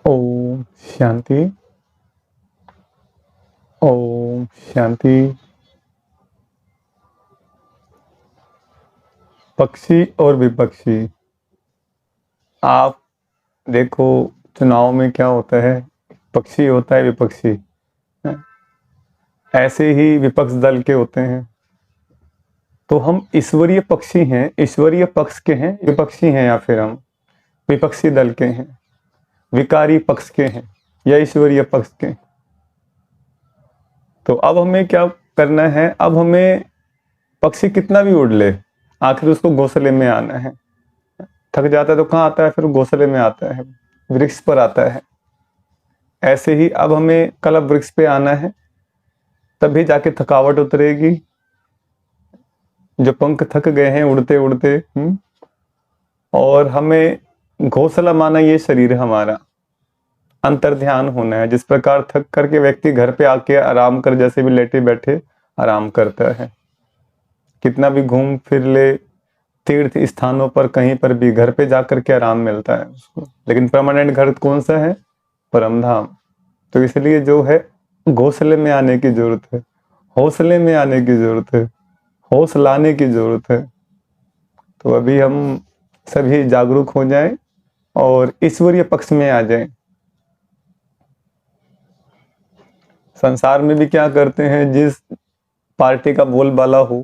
ओम शांति। ओम शांति। पक्षी और विपक्षी, आप देखो चुनाव में क्या होता है, पक्षी होता है विपक्षी, ऐसे ही विपक्ष दल के होते हैं। तो हम ईश्वरीय पक्षी हैं, ईश्वरीय पक्ष के हैं, विपक्षी हैं, या फिर हम विपक्षी दल के हैं, विकारी पक्ष के हैं या ईश्वरीय पक्ष के। तो अब हमें क्या करना है, अब हमें पक्षी कितना भी उड़ ले, आखिर उसको घोंसले में आना है। थक जाता है तो कहाँ आता है, फिर घोंसले में आता है, वृक्ष पर आता है। ऐसे ही अब हमें कलप वृक्ष पे आना है, तभी जाके थकावट उतरेगी। जो पंख थक गए हैं उड़ते उड़ते, और हमें घोंसला माना ये शरीर हमारा, अंतर ध्यान होना है। जिस प्रकार थक करके व्यक्ति घर पे आके आराम कर, जैसे भी लेटे बैठे आराम करता है, कितना भी घूम फिर ले तीर्थ स्थानों पर, कहीं पर भी घर पे जाकर के आराम मिलता है उसको, लेकिन परमानेंट घर कौन सा है? परम धाम। तो इसलिए जो है घोंसले में आने की जरूरत है, हौसले में आने की जरूरत है, होश लाने की जरूरत है। तो अभी हम सभी जागरूक हो जाएं और ईश्वरीय पक्ष में आ जाएं। संसार में भी क्या करते हैं, जिस पार्टी का बोलबाला हो,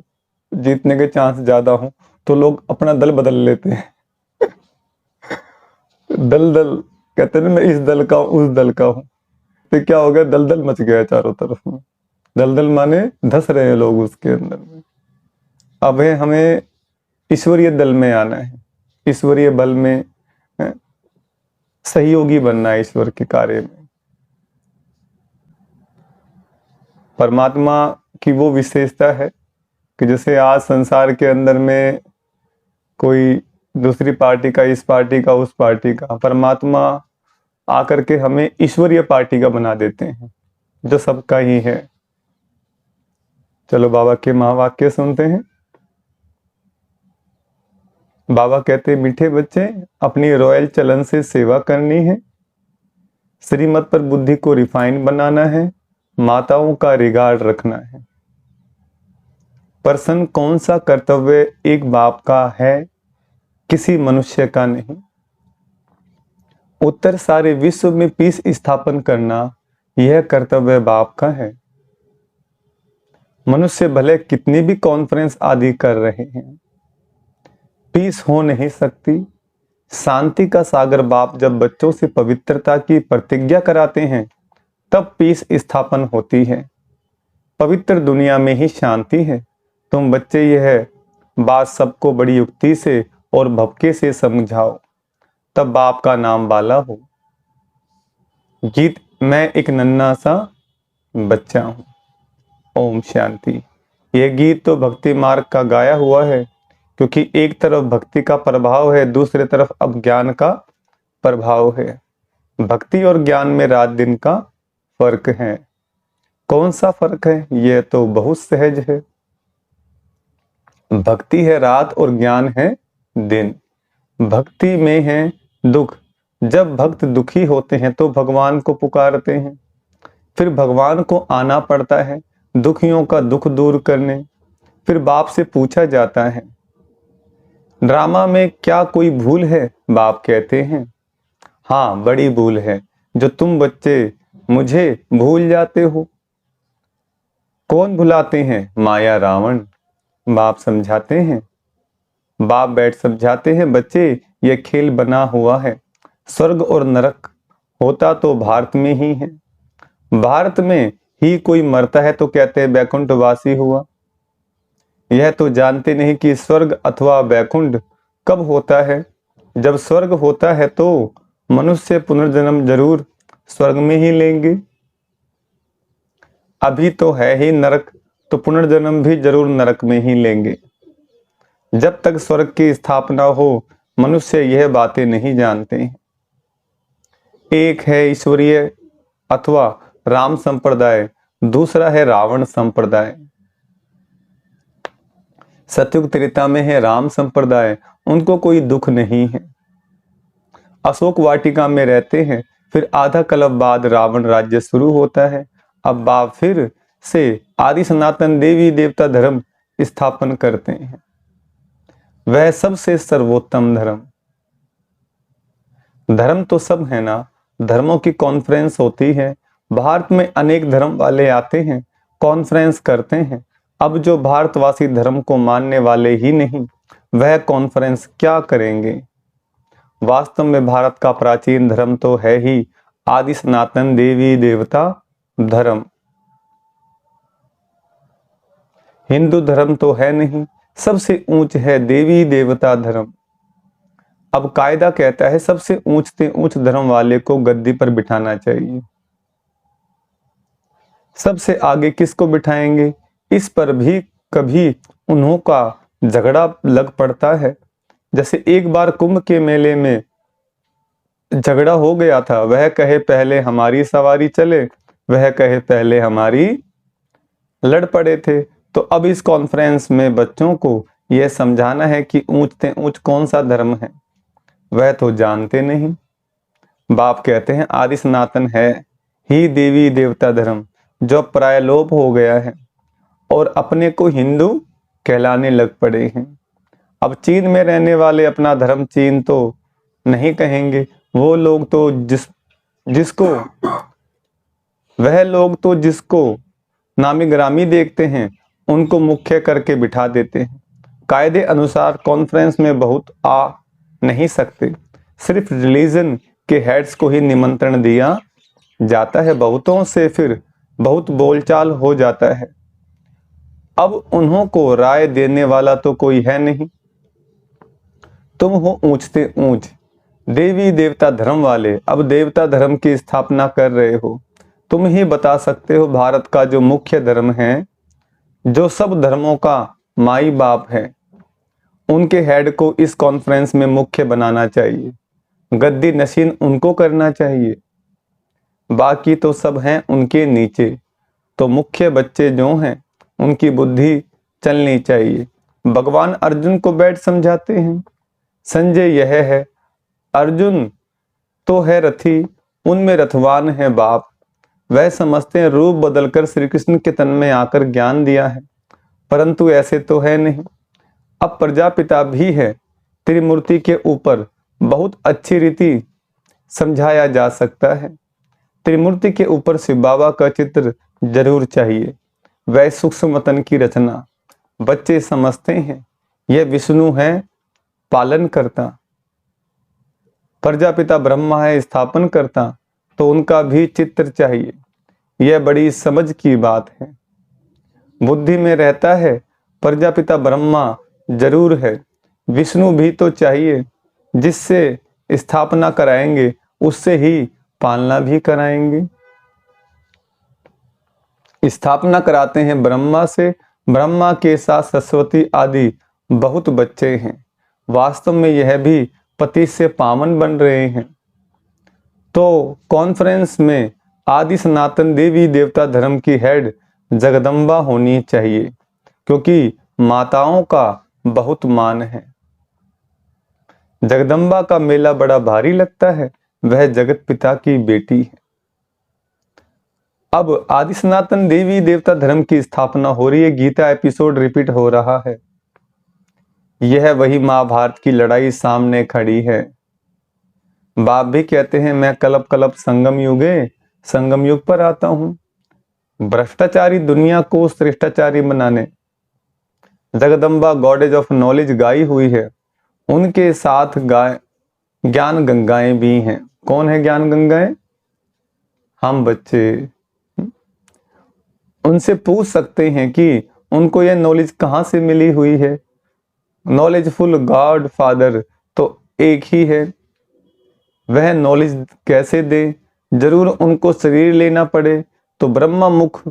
जीतने के चांस ज्यादा हो, तो लोग अपना दल बदल लेते हैं। दल दल कहते हैं, मैं इस दल का हूं, उस दल का हूं। तो क्या हो गया, दलदल मच गया चारों तरफ में। दलदल माने धस रहे हैं लोग उसके अंदर में। अब है हमें ईश्वरीय दल में आना है, ईश्वरीय बल में सहयोगी बनना है ईश्वर के कार्य में। परमात्मा की वो विशेषता है कि जैसे आज संसार के अंदर में कोई दूसरी पार्टी का, इस पार्टी का, उस पार्टी का, परमात्मा आकर के हमें ईश्वरीय पार्टी का बना देते हैं, जो सबका ही है। चलो बाबा के महावाक्य सुनते हैं। बाबा कहते हैं, मीठे बच्चे, अपनी रॉयल चलन से सेवा करनी है, श्रीमत पर बुद्धि को रिफाइन बनाना है, माताओं का रिगार्ड रखना है। पर्सन कौन सा कर्तव्य एक बाप का है, किसी मनुष्य का नहीं। उत्तर सारे विश्व में पीस स्थापन करना, यह कर्तव्य बाप का है। मनुष्य भले कितनी भी कॉन्फ्रेंस आदि कर रहे हैं, पीस हो नहीं सकती। शांति का सागर बाप जब बच्चों से पवित्रता की प्रतिज्ञा कराते हैं, तब पीस स्थापन होती है। पवित्र दुनिया में ही शांति है। तुम बच्चे यह बात सबको बड़ी युक्ति से और भपके से समझाओ, तब बाप का नाम वाला हो। गीत, मैं एक नन्हा सा बच्चा हूं। ओम शांति। यह गीत तो भक्ति मार्ग का गाया हुआ है, क्योंकि एक तरफ भक्ति का प्रभाव है, दूसरे तरफ अज्ञान का प्रभाव है। भक्ति और ज्ञान में रात दिन का फर्क है। कौन सा फर्क है? यह तो बहुत सहज है। भक्ति है रात और ज्ञान है दिन। भक्ति में है दुख। जब भक्त दुखी होते हैं तो भगवान को पुकारते हैं, फिर भगवान को आना पड़ता है दुखियों का दुख दूर करने। फिर बाप से पूछा जाता है, ड्रामा में क्या कोई भूल है? बाप कहते हैं, हाँ बड़ी भूल है, जो तुम बच्चे मुझे भूल जाते हो। कौन भुलाते हैं? माया रावण। बाप समझाते हैं, बाप बैठ समझाते हैं, बच्चे यह खेल बना हुआ है। स्वर्ग और नरक होता तो भारत में ही है। भारत में ही कोई मरता है तो कहते हैं बैकुंठवासी हुआ। यह तो जानते नहीं कि स्वर्ग अथवा बैकुंठ कब होता है। जब स्वर्ग होता है तो मनुष्य पुनर्जन्म जरूर स्वर्ग में ही लेंगे। अभी तो है ही नरक, तो पुनर्जन्म भी जरूर नरक में ही लेंगे। जब तक स्वर्ग की स्थापना हो, मनुष्य यह बातें नहीं जानते हैं। एक है ईश्वरीय अथवा राम संप्रदाय, दूसरा है रावण संप्रदाय। सतयुग त्रेता में है राम संप्रदाय, उनको कोई दुख नहीं है। अशोक वाटिका में रहते हैं, फिर आधा कल्प बाद रावण राज्य शुरू होता है। अब बाप फिर से आदि सनातन देवी देवता धर्म स्थापन करते हैं, वह सबसे सर्वोत्तम धर्म। धर्म तो सब है ना, धर्मों की कॉन्फ्रेंस होती है, भारत में अनेक धर्म वाले आते हैं, कॉन्फ्रेंस करते हैं। अब जो भारतवासी धर्म को मानने वाले ही नहीं, वह कॉन्फ्रेंस क्या करेंगे। वास्तव में भारत का प्राचीन धर्म तो है ही आदि सनातन देवी देवता धर्म। हिंदू धर्म तो है नहीं, सबसे ऊंच है देवी देवता धर्म। अब कायदा कहता है सबसे ऊंच से ऊंच धर्म वाले को गद्दी पर बिठाना चाहिए। सबसे आगे किसको बिठाएंगे, इस पर भी कभी उन्हों का झगड़ा लग पड़ता है। जैसे एक बार कुंभ के मेले में झगड़ा हो गया था, वह कहे पहले हमारी सवारी चले, वह कहे पहले हमारी, लड़ पड़े थे। तो अब इस कॉन्फ्रेंस में बच्चों को यह समझाना है कि ऊंच से ऊंच कौन सा धर्म है, वह तो जानते नहीं। बाप कहते हैं आदि सनातन है ही देवी देवता धर्म, जो प्राय लोप हो गया है और अपने को हिंदू कहलाने लग पड़े हैं। अब चीन में रहने वाले अपना धर्म चीन तो नहीं कहेंगे, वो लोग तो वह लोग तो जिसको नामी ग्रामी देखते हैं, उनको मुख्य करके बिठा देते हैं। कायदे अनुसार कॉन्फ्रेंस में बहुत आ नहीं सकते, सिर्फ रिलीजन के हेड्स को ही निमंत्रण दिया जाता है। बहुतों से फिर बहुत बोलचाल हो जाता है। अब उन्हों को राय देने वाला तो कोई है नहीं। तुम हो ऊंच से ऊंच देवी देवता धर्म वाले, अब देवता धर्म की स्थापना कर रहे हो। तुम ही बता सकते हो भारत का जो मुख्य धर्म है, जो सब धर्मों का माई बाप है, उनके हेड को इस कॉन्फ्रेंस में मुख्य बनाना चाहिए, गद्दी नशीन उनको करना चाहिए। बाकी तो सब हैं उनके नीचे, तो मुख्य बच्चे जो हैं उनकी बुद्धि चलनी चाहिए। भगवान अर्जुन को बैठ समझाते हैं, संजय यह है, अर्जुन तो है रथी, उनमें रथवान है बाप। वह समझते हैं रूप बदलकर श्री कृष्ण के तन में आकर ज्ञान दिया है, परंतु ऐसे तो है नहीं। अब प्रजापिता भी है, त्रिमूर्ति के ऊपर बहुत अच्छी रीति समझाया जा सकता है। त्रिमूर्ति के ऊपर शिव बाबा का चित्र जरूर चाहिए, वह सूक्ष्म तन की रचना। बच्चे समझते हैं यह विष्णु है पालन करता, प्रजापिता ब्रह्मा है स्थापन करता, तो उनका भी चित्र चाहिए। यह बड़ी समझ की बात है। बुद्धि में रहता है प्रजापिता ब्रह्मा जरूर है, विष्णु भी तो चाहिए, जिससे स्थापना कराएंगे उससे ही पालना भी कराएंगे। स्थापना कराते हैं ब्रह्मा से, ब्रह्मा के साथ सरस्वती आदि बहुत बच्चे हैं। वास्तव में यह भी पति से पावन बन रहे हैं। तो कॉन्फ्रेंस में आदि सनातन देवी देवता धर्म की हेड जगदम्बा होनी चाहिए, क्योंकि माताओं का बहुत मान है। जगदम्बा का मेला बड़ा भारी लगता है, वह जगत पिता की बेटी है। अब आदि सनातन देवी देवता धर्म की स्थापना हो रही है, गीता एपिसोड रिपीट हो रहा है। यह वही महाभारत की लड़ाई सामने खड़ी है। बाप भी कहते हैं मैं कलप कलप संगम युग पर आता हूं, भ्रष्टाचारी दुनिया को श्रेष्ठाचारी बनाने। जगदम्बा गॉडेज ऑफ नॉलेज गाई हुई है, उनके साथ ज्ञान गंगाएं भी हैं। कौन है ज्ञान गंगाएं? हम बच्चे। उनसे पूछ सकते हैं कि उनको यह नॉलेज कहाँ से मिली हुई है। नॉलेजफुल गॉड फादर तो एक ही है, वह नॉलेज कैसे दे? जरूर उनको शरीर लेना पड़े, तो ब्रह्मा मुख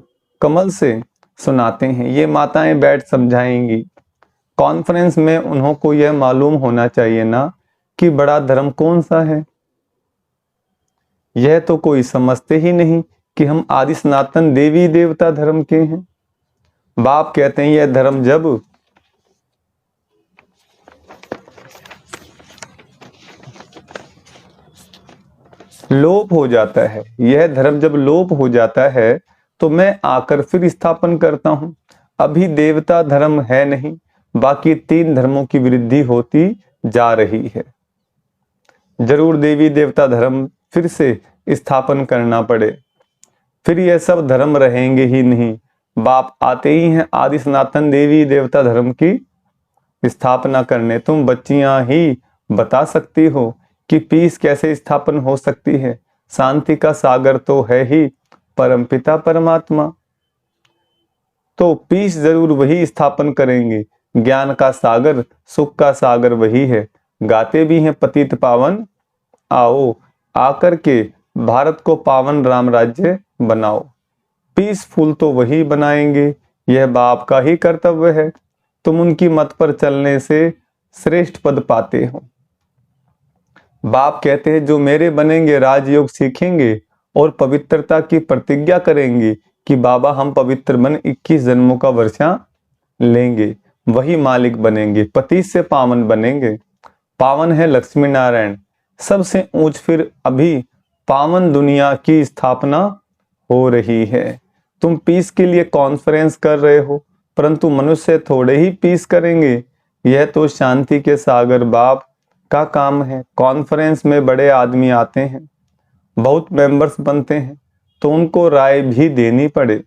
कमल से सुनाते हैं। ये माताएं बैठ समझाएंगी। कॉन्फ्रेंस में उन्हों को यह मालूम होना चाहिए ना कि बड़ा धर्म कौन सा है। यह तो कोई समझते ही नहीं कि हम आदि सनातन देवी देवता धर्म के हैं। बाप कहते हैं यह धर्म जब लोप हो जाता है। यह धर्म जब लोप हो जाता है तो मैं आकर फिर स्थापन करता हूं। अभी देवता धर्म है नहीं, बाकी 3 धर्मों की वृद्धि होती जा रही है। जरूर देवी देवता धर्म फिर से स्थापन करना पड़े, फिर यह सब धर्म रहेंगे ही नहीं। बाप आते ही हैं आदि सनातन देवी देवता धर्म की स्थापना करने। तुम बच्चियां ही बता सकती हो कि पीस कैसे स्थापन हो सकती है। शांति का सागर तो है ही परमपिता परमात्मा, तो पीस जरूर वही स्थापन करेंगे। ज्ञान का सागर, सुख का सागर वही है। गाते भी हैं पतित पावन आओ, आकर के भारत को पावन राम राज्य बनाओ। पीसफुल तो वही बनाएंगे, यह बाप का ही कर्तव्य है। तुम उनकी मत पर चलने से श्रेष्ठ पद पाते हो। बाप कहते हैं जो मेरे बनेंगे राजयोग सीखेंगे और पवित्रता की प्रतिज्ञा करेंगे कि बाबा हम पवित्र बन 21 जन्मों का वर्षा लेंगे, वही मालिक बनेंगे, पति से पावन बनेंगे। पावन है लक्ष्मी नारायण, सबसे ऊंच फिर अभी पावन दुनिया की स्थापना हो रही है। तुम पीस के लिए कॉन्फ्रेंस कर रहे हो, परंतु मनुष्य थोड़े ही पीस करेंगे। यह तो शांति के सागर बाप का काम है। कॉन्फ्रेंस में बड़े आदमी आते हैं, बहुत मेंबर्स बनते हैं, तो उनको राय भी देनी पड़े।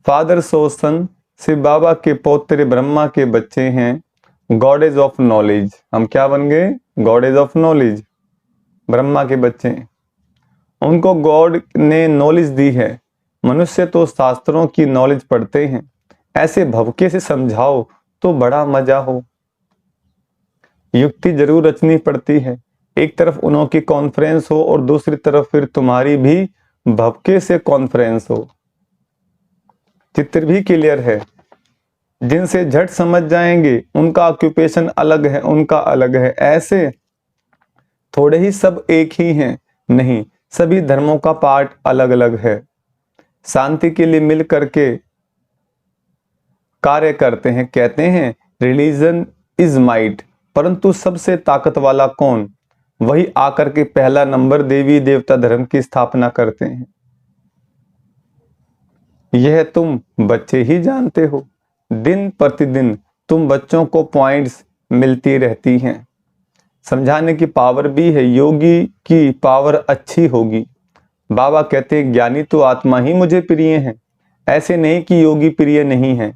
फादर सोसन शिव बाबा के पौत्र ब्रह्मा के बच्चे हैं, गॉडेज ऑफ नॉलेज। हम क्या बन गए? गॉडेज ऑफ नॉलेज, ब्रह्मा के बच्चे। उनको गॉड ने नॉलेज दी है। मनुष्य तो शास्त्रों की नॉलेज पढ़ते हैं, ऐसे भवके से समझाओ तो बड़ा मजा हो। युक्ति जरूर रचनी पड़ती है। एक तरफ उन्हों की कॉन्फ्रेंस हो और दूसरी तरफ फिर तुम्हारी भी भवके से कॉन्फ्रेंस हो। चित्र भी क्लियर है। जिनसे झट समझ जाएंगे उनका ऑक्यूपेशन अलग है, उनका अलग है। ऐसे थोड़े ही सब एक ही हैं, नहीं, सभी धर्मों का पार्ट अलग अलग है। शांति के लिए मिल करके कार्य करते हैं। कहते हैं रिलीजन इज माइट, परंतु सबसे ताकत वाला कौन? वही आकर के पहला नंबर देवी देवता धर्म की स्थापना करते हैं। यह तुम बच्चे ही जानते हो। दिन प्रतिदिन तुम बच्चों को पॉइंट्स मिलती रहती हैं। समझाने की पावर भी है। योगी की पावर अच्छी होगी। बाबा कहते हैं ज्ञानी तो आत्मा ही मुझे प्रिय है। ऐसे नहीं कि योगी प्रिय नहीं है।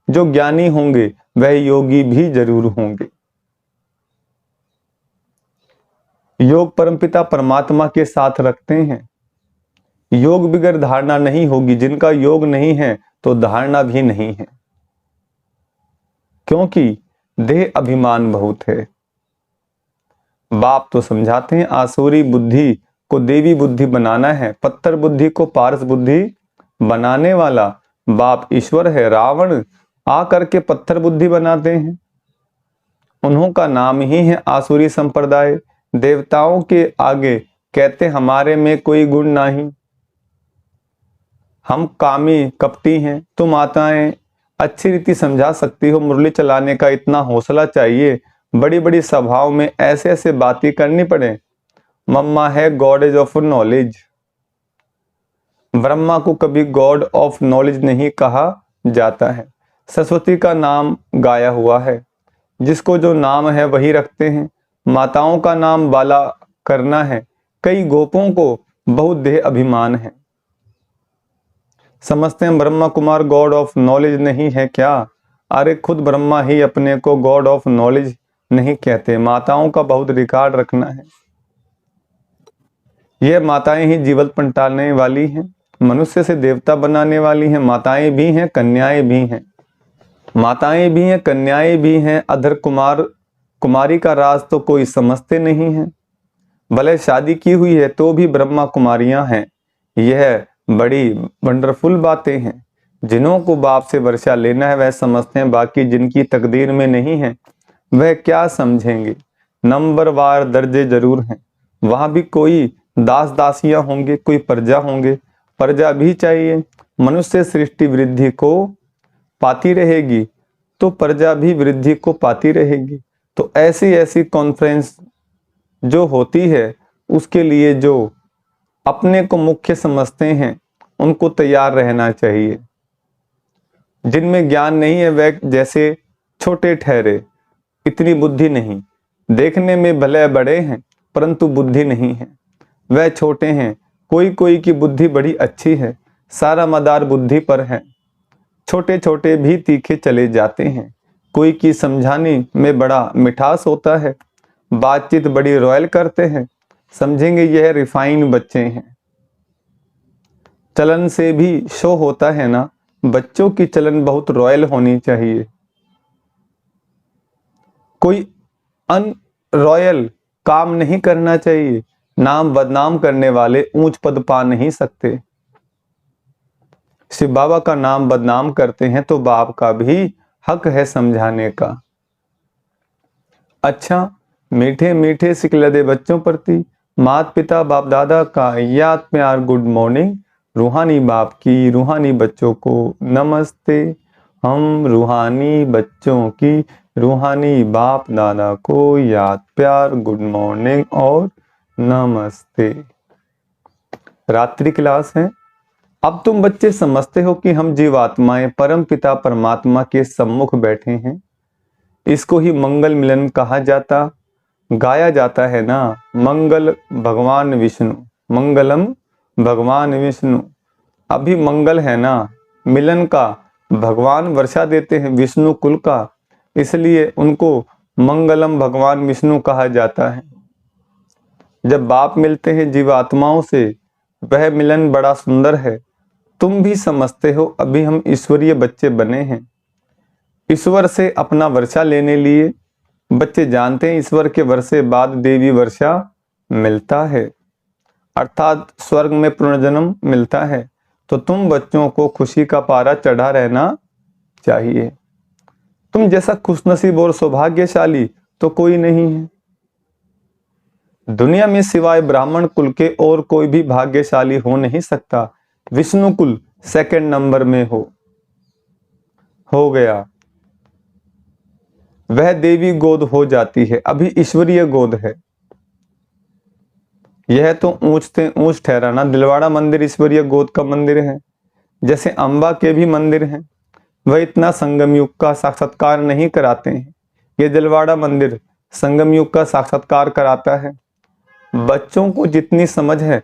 जो ज्ञानी होंगे वह योगी भी जरूर होंगे। योग परमपिता परमात्मा के साथ रखते हैं। योग बिगर धारणा नहीं होगी। जिनका योग नहीं है तो धारणा भी नहीं है, क्योंकि देह अभिमान बहुत है। बाप तो समझाते हैं आसुरी बुद्धि को देवी बुद्धि बनाना है, पत्थर बुद्धि को पारस बुद्धि बनाने वाला बाप ईश्वर है। रावण आकर के पत्थर बुद्धि बनाते हैं। उन्हों का नाम ही है आसुरी संप्रदाय। देवताओं के आगे कहते हमारे में कोई गुण नहीं, हम कामी कपटी हैं। तुम माताएं अच्छी रीति समझा सकती हो। मुरली चलाने का इतना हौसला चाहिए। बड़ी बड़ी सभाओं में ऐसे ऐसे बातें करनी पड़े। मम्मा है गॉडेज ऑफ नॉलेज। ब्रह्मा को कभी गॉड ऑफ नॉलेज नहीं कहा जाता है। सरस्वती का नाम गाया हुआ है। जिसको जो नाम है वही रखते हैं। माताओं का नाम बाला करना है। कई गोपों को बहुत देह अभिमान है। समझते हैं Brahma Kumar God of knowledge नहीं है क्या? अरे खुद ब्रह्मा ही अपने को गॉड ऑफ नॉलेज नहीं कहते। माताओं का बहुत रिकॉर्ड रखना है। यह माताएं ही जीवन पलटाने वाली हैं, मनुष्य से देवता बनाने वाली हैं। माताएं भी हैं, कन्याएं भी हैं। माताएं भी हैं, कन्याएं भी हैं। अधर कुमार कुमारी का राज तो कोई समझते नहीं है। भले शादी की हुई है तो भी ब्रह्मा कुमारियां हैं। यह बड़ी वंडरफुल बातें हैं। जिन्हों को बाप से वर्षा लेना है वह समझते हैं, बाकी जिनकी तकदीर में नहीं है वह क्या समझेंगे। नंबरवार दर्जे जरूर हैं। वहां भी कोई दास दासियां होंगे, कोई प्रजा होंगे। प्रजा भी चाहिए। मनुष्य सृष्टि वृद्धि को पाती रहेगी तो प्रजा भी वृद्धि को पाती रहेगी। तो ऐसी ऐसी कॉन्फ्रेंस जो होती है उसके लिए जो अपने को मुख्य समझते हैं उनको तैयार रहना चाहिए। जिनमें ज्ञान नहीं है वह जैसे छोटे ठहरे, इतनी बुद्धि नहीं, देखने में भले बड़े हैं परंतु बुद्धि नहीं है। वह छोटे हैं, कोई कोई की बुद्धि बड़ी अच्छी है, सारा मदार बुद्धि पर है। छोटे छोटे भी तीखे चले जाते हैं, कोई की समझाने में बड़ा मिठास होता है। बातचीत बड़ी रॉयल करते हैं, समझेंगे यह रिफाइन बच्चे हैं। चलन से भी शो होता है ना, बच्चों की चलन बहुत रॉयल होनी चाहिए। कोई अनरॉयल काम नहीं करना चाहिए। नाम बदनाम करने वाले ऊंच पद पा नहीं सकते। शिव बाबा का नाम बदनाम करते हैं तो बाप का भी हक है समझाने का। अच्छा, मीठे मीठे सिकलदे बच्चों प्रति माता पिता बाप दादा का याद प्यार गुड मॉर्निंग। रूहानी बाप की रूहानी बच्चों को नमस्ते। हम रूहानी बच्चों की रूहानी बाप दादा को याद प्यार गुड मॉर्निंग और नमस्ते। रात्रि क्लास है। अब तुम बच्चे समझते हो कि हम जीवात्माएं परम पिता परमात्मा के सम्मुख बैठे हैं। इसको ही मंगल मिलन कहा जाता, गाया जाता है ना। मंगल भगवान विष्णु, मंगलम भगवान विष्णु। अभी मंगल है ना, मिलन का भगवान वर्षा देते हैं विष्णु कुल का, इसलिए उनको मंगलम भगवान विष्णु कहा जाता है। जब बाप मिलते हैं जीवात्माओं से, वह मिलन बड़ा सुंदर है। तुम भी समझते हो अभी हम ईश्वरीय बच्चे बने हैं। ईश्वर से अपना वर्षा लेने लिए बच्चे जानते हैं ईश्वर के वर्षे बाद देवी वर्षा मिलता है, अर्थात स्वर्ग में पुनर्जन्म मिलता है। तो तुम बच्चों को खुशी का पारा चढ़ा रहना चाहिए। तुम जैसा खुशनसीब और सौभाग्यशाली तो कोई नहीं है दुनिया में, सिवाय ब्राह्मण कुल के और कोई भी भाग्यशाली हो नहीं सकता। विष्णु कुल सेकंड नंबर में हो गया, वह देवी गोद हो जाती है, अभी ईश्वरीय गोद है। यह तो ऊंच से ऊंच ठहरा ना। दिलवाड़ा मंदिर ईश्वरीय गोद का मंदिर है, जैसे अंबा के भी मंदिर हैं। वह इतना संगम युग का साक्षात्कार नहीं कराते हैं, ये दिलवाड़ा मंदिर संगम युग का साक्षात्कार कराता है। बच्चों को जितनी समझ है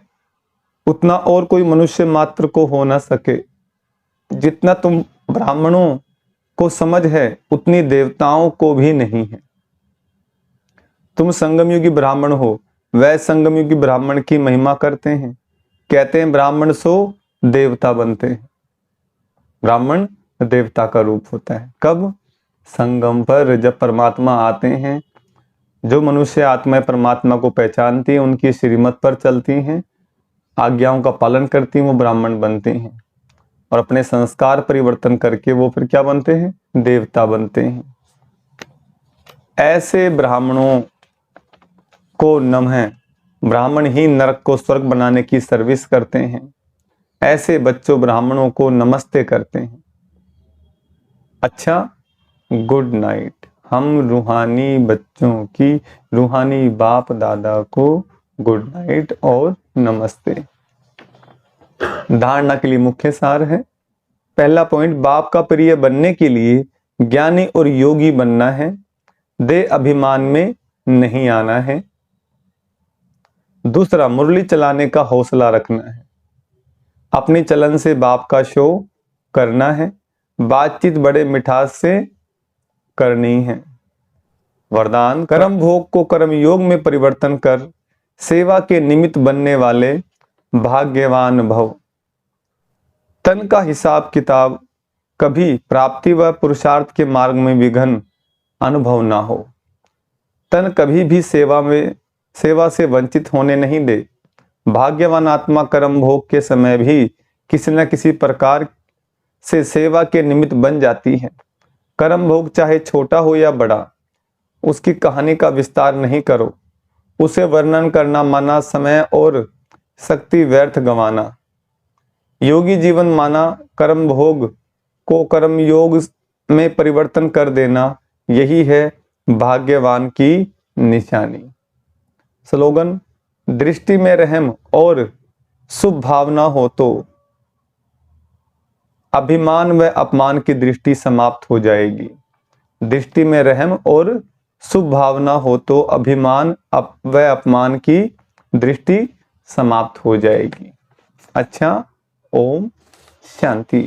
उतना और कोई मनुष्य मात्र को हो ना सके। जितना तुम ब्राह्मणों को समझ है उतनी देवताओं को भी नहीं है। तुम संगमयुगी ब्राह्मण हो, वह संगमयुगी ब्राह्मण की महिमा करते हैं, कहते हैं ब्राह्मण सो देवता बनते हैं। ब्राह्मण देवता का रूप होता है कब? संगम पर, जब परमात्मा आते हैं। जो मनुष्य आत्माएं परमात्मा को पहचानती हैं, उनकी श्रीमत पर चलती हैं, आज्ञाओं का पालन करती हैं, वो ब्राह्मण बनते हैं। और अपने संस्कार परिवर्तन करके वो फिर क्या बनते हैं? देवता बनते हैं। ऐसे ब्राह्मणों को नमः। ब्राह्मण ही नरक को स्वर्ग बनाने की सर्विस करते हैं। ऐसे बच्चों ब्राह्मणों को नमस्ते करते हैं। अच्छा, गुड नाइट। हम रूहानी बच्चों की रूहानी बाप दादा को गुड नाइट और नमस्ते। धारणा के लिए मुख्य सार है। पहला पॉइंट, बाप का प्रिय बनने के लिए ज्ञानी और योगी बनना है, देह अभिमान में नहीं आना है। दूसरा, मुरली चलाने का हौसला रखना है, अपनी चलन से बाप का शो करना है, बातचीत बड़े मिठास से करनी है। वरदान, कर्म भोग को कर्म योग में परिवर्तन कर सेवा के निमित्त बनने वाले भाग्यवान भव। तन का हिसाब किताब कभी प्राप्ति व पुरुषार्थ के मार्ग में विघ्न अनुभव ना हो। तन कभी भी सेवा से वंचित होने नहीं दे। भाग्यवान आत्मा कर्म भोग के समय भी किसी न किसी प्रकार से सेवा के निमित्त बन जाती है। कर्म भोग चाहे छोटा हो या बड़ा, उसकी कहानी का विस्तार नहीं करो। उसे वर्णन करना माना समय और शक्ति व्यर्थ गंवाना। योगी जीवन माना कर्म भोग को कर्म योग में परिवर्तन कर देना, यही है भाग्यवान की निशानी। स्लोगन, दृष्टि में रहम और शुभ भावना हो तो अभिमान व अपमान की दृष्टि समाप्त हो जाएगी। दृष्टि में रहम और शुभ भावना हो तो अभिमान व अपमान की दृष्टि समाप्त हो जाएगी। अच्छा, ओम शांति।